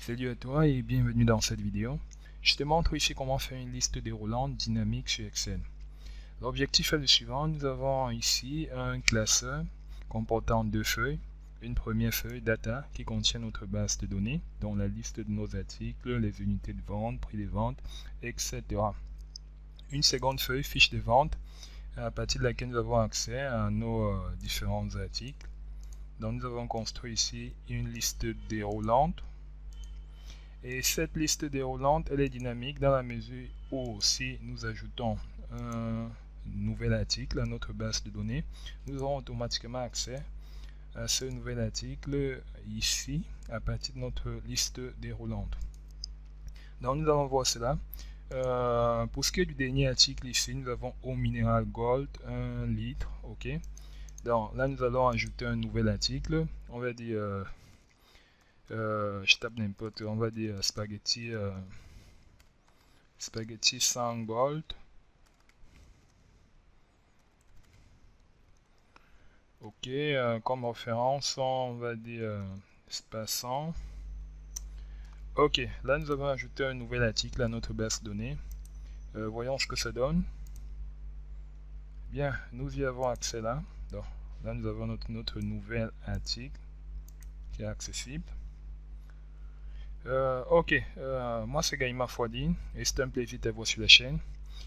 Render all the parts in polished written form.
Salut à toi et bienvenue dans cette vidéo. Je te montre ici comment faire une liste déroulante dynamique sur Excel. L'objectif est le suivant. Nous avons ici un classeur comportant deux feuilles. Une première feuille data qui contient notre base de données, dont la liste de nos articles, les unités de vente, prix de vente, etc. Une seconde feuille fiche de vente à partir de laquelle nous avons accès à nos différents articles. Donc nous avons construit ici une liste déroulante. Et cette liste déroulante, elle est dynamique dans la mesure où si nous ajoutons un nouvel article à notre base de données, nous aurons automatiquement accès à ce nouvel article ici à partir de notre liste déroulante. Donc nous allons voir cela. Pour ce qui est du dernier article ici, nous avons eau minérale gold 1 litre. Ok. Donc là nous allons ajouter un nouvel article. On va dire je tape n'importe, on va dire spaghetti sans gold. Ok, comme référence on va dire passant. Ok, là nous avons ajouté un nouvel article à notre base de données. Voyons ce que ça donne. Bien, nous y avons accès là. Donc là nous avons notre nouvel article qui est accessible. Ok, moi c'est Gaïma Fouadine et c'est un plaisir de te voir sur la chaîne.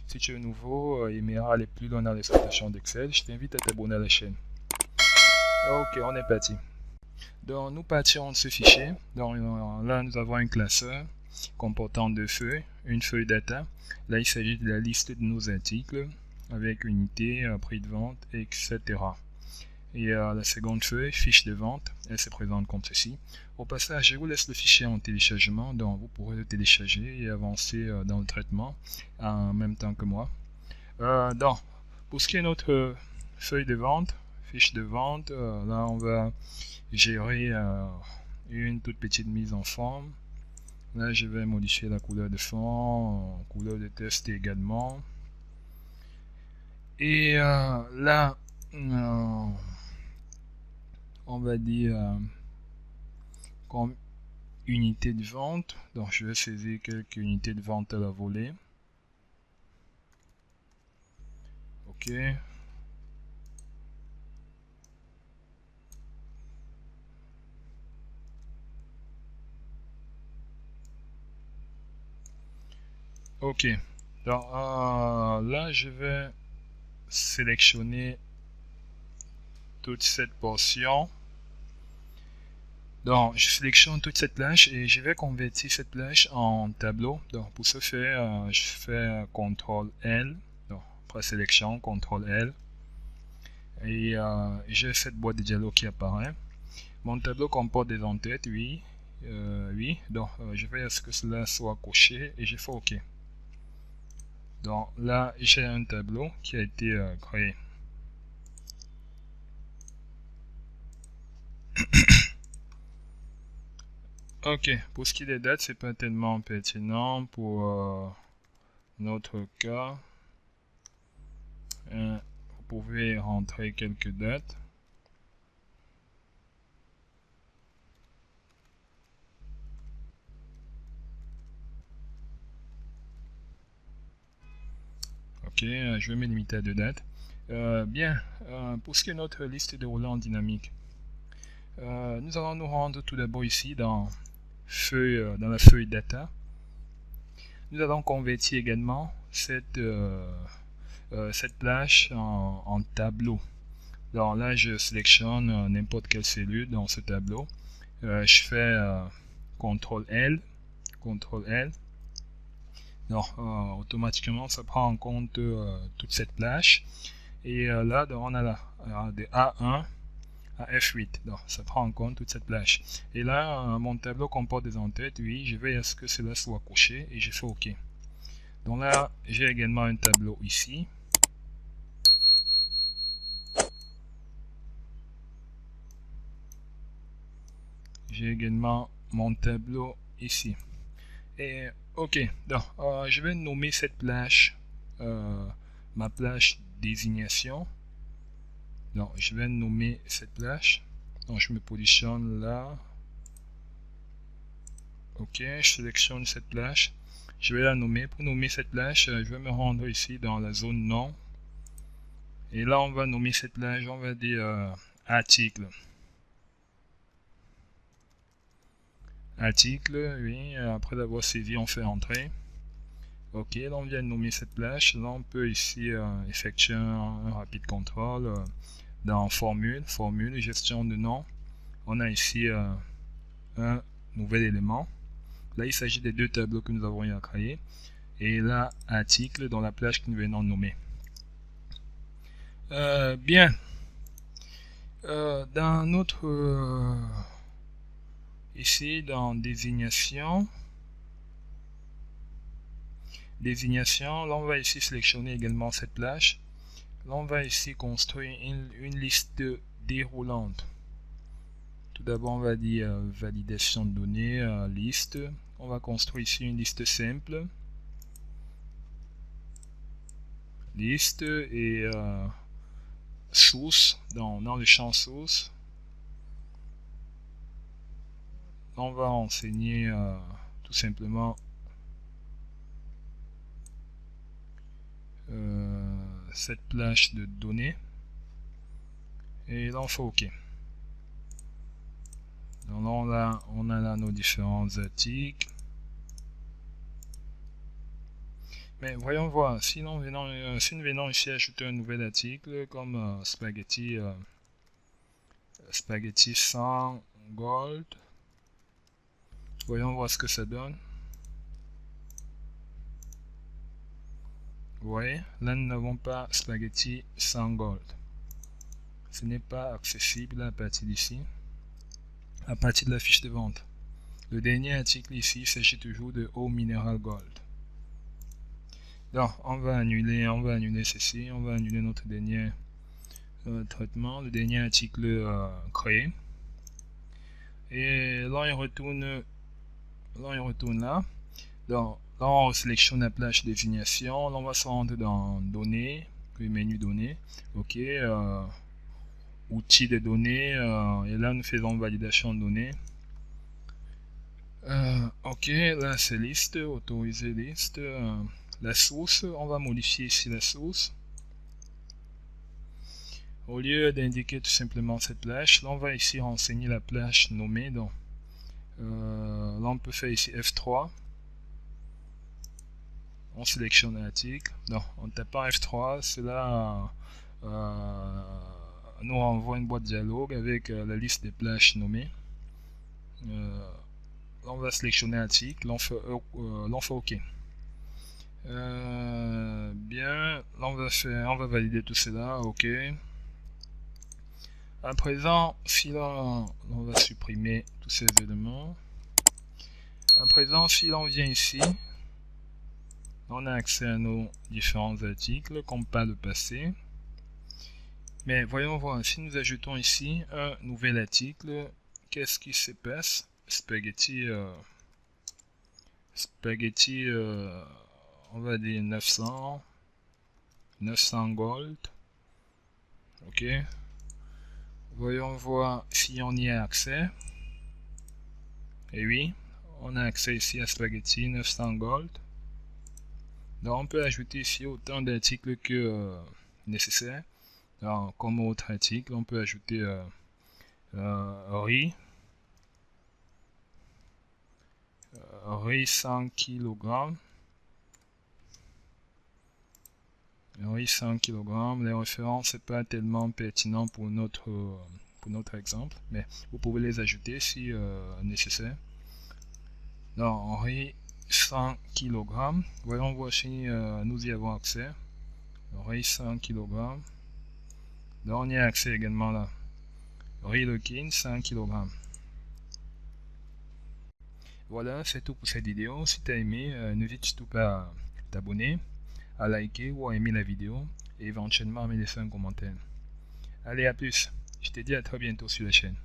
Si tu es nouveau et aimeras aller plus loin dans l'exploitation d'Excel, je t'invite à t'abonner à la chaîne. Ok, on est parti. Donc nous partirons de ce fichier. Donc là nous avons un classeur comportant deux feuilles, une feuille data. Là il s'agit de la liste de nos articles avec unité, prix de vente, etc. Et la seconde feuille, fiche de vente, elle se présente comme ceci. Au passage, je vous laisse le fichier en téléchargement, donc vous pourrez le télécharger et avancer dans le traitement en même temps que moi. Donc, pour ce qui est de notre feuille de vente, fiche de vente, là on va gérer une toute petite mise en forme. Là je vais modifier la couleur de fond, couleur de test également. Et là, on va dire comme unité de vente, donc je vais saisir quelques unités de vente à la volée. Ok. Ok, donc là je vais sélectionner toute cette portion. Donc je sélectionne toute cette plage et je vais convertir cette plage en tableau. Donc pour ce faire, je fais CTRL L, donc après sélection, CTRL L, et j'ai cette boîte de dialogue qui apparaît. Mon tableau comporte des en-têtes, oui, oui. Donc je vais à ce que cela soit coché et je fais OK. Donc là j'ai un tableau qui a été créé. Ok, pour ce qui est des dates, c'est pas tellement pertinent pour notre cas. Vous pouvez rentrer quelques dates. Ok, je vais me limiter à deux dates. Bien, pour ce qui est de notre liste de roulant dynamique, nous allons nous rendre tout d'abord ici dans la feuille data. Nous allons convertir également cette plage en tableau. Alors là, je sélectionne n'importe quelle cellule dans ce tableau. Je fais CTRL L, CTRL L. Donc, automatiquement, ça prend en compte toute cette plage. Et là, donc, on a là de A1 à F8. Donc, ça prend en compte toute cette plage. Et là, mon tableau comporte des en-têtes. Oui, je vais à ce que cela soit coché et je fais OK. Donc là, j'ai également un tableau ici. J'ai également mon tableau ici. Et ok, donc je vais nommer cette plage ma plage désignation. Donc je vais nommer cette plage. Donc je me positionne là. Ok, je sélectionne cette plage. Je vais la nommer. Pour nommer cette plage, je vais me rendre ici dans la zone nom. Et là, on va nommer cette plage, on va dire article. Article, oui, après l'avoir saisi, on fait entrer. Ok, là on vient de nommer cette plage. Là, on peut ici effectuer un rapide contrôle dans formule, gestion de nom. On a ici un nouvel élément. Là, il s'agit des deux tableaux que nous avons eu à créer. Et là, article dans la plage que nous venons de nommer. Bien. Dans notre... ici, dans désignation, là, on va ici sélectionner également cette plage. Là, on va ici construire une liste déroulante. Tout d'abord, on va dire validation de données, liste. On va construire ici une liste simple. Liste et source, dans le champ source. On va enseigner tout simplement cette plage de données. Et là, on fait OK. Donc là, on a là nos différents articles. Mais voyons voir, si nous venons ici ajouter un nouvel article comme spaghetti sans gold. Voyons voir ce que ça donne. Vous voyez, là nous n'avons pas spaghetti sans gold. Ce n'est pas accessible à partir d'ici, à partir de la fiche de vente. Le dernier article ici, il s'agit toujours de eau mineral gold. Donc, on va annuler ceci, on va annuler notre dernier traitement, le dernier article créé. Et là, il retourne là. Donc, là, on sélectionne la plage désignation. Là, on va se rendre dans données, puis menu données. Ok, outils de données. Et là, nous faisons validation de données. Ok, là, c'est liste, autoriser liste. La source, on va modifier ici la source. Au lieu d'indiquer tout simplement cette plage, là on va ici renseigner la plage nommée. Donc, là on peut faire ici F3. On sélectionne l'article. Donc en tapant F3, cela nous renvoie une boîte dialogue avec la liste des plages nommées. Là on va sélectionner l'article, là on fait OK. Bien, là on va valider tout cela, OK. À présent, si là, on va supprimer tous ces éléments. À présent, si l'on vient ici, on a accès à nos différents articles, comme par le passé. Mais voyons voir, si nous ajoutons ici un nouvel article, qu'est-ce qui se passe? Spaghetti, on va dire 900 gold. Ok. Voyons voir si on y a accès. Et oui, on a accès ici à spaghetti 900 gold. Donc on peut ajouter ici autant d'articles que nécessaire. Alors, comme autre article, on peut ajouter riz 100 kg. Riz 100 kg. Les références c'est pas tellement pertinent pour notre exemple, mais vous pouvez les ajouter si nécessaire. Donc riz 100 kg. Voyons voir si nous y avons accès. Riz 100 kg. Donc on y a accès également là. Riz Lequin 100 kg. Voilà, c'est tout pour cette vidéo. Si tu as aimé, n'hésite surtout pas à t'abonner, à liker ou à aimer la vidéo et éventuellement à me laisser un commentaire. Allez, à plus. Je te dis à très bientôt sur la chaîne.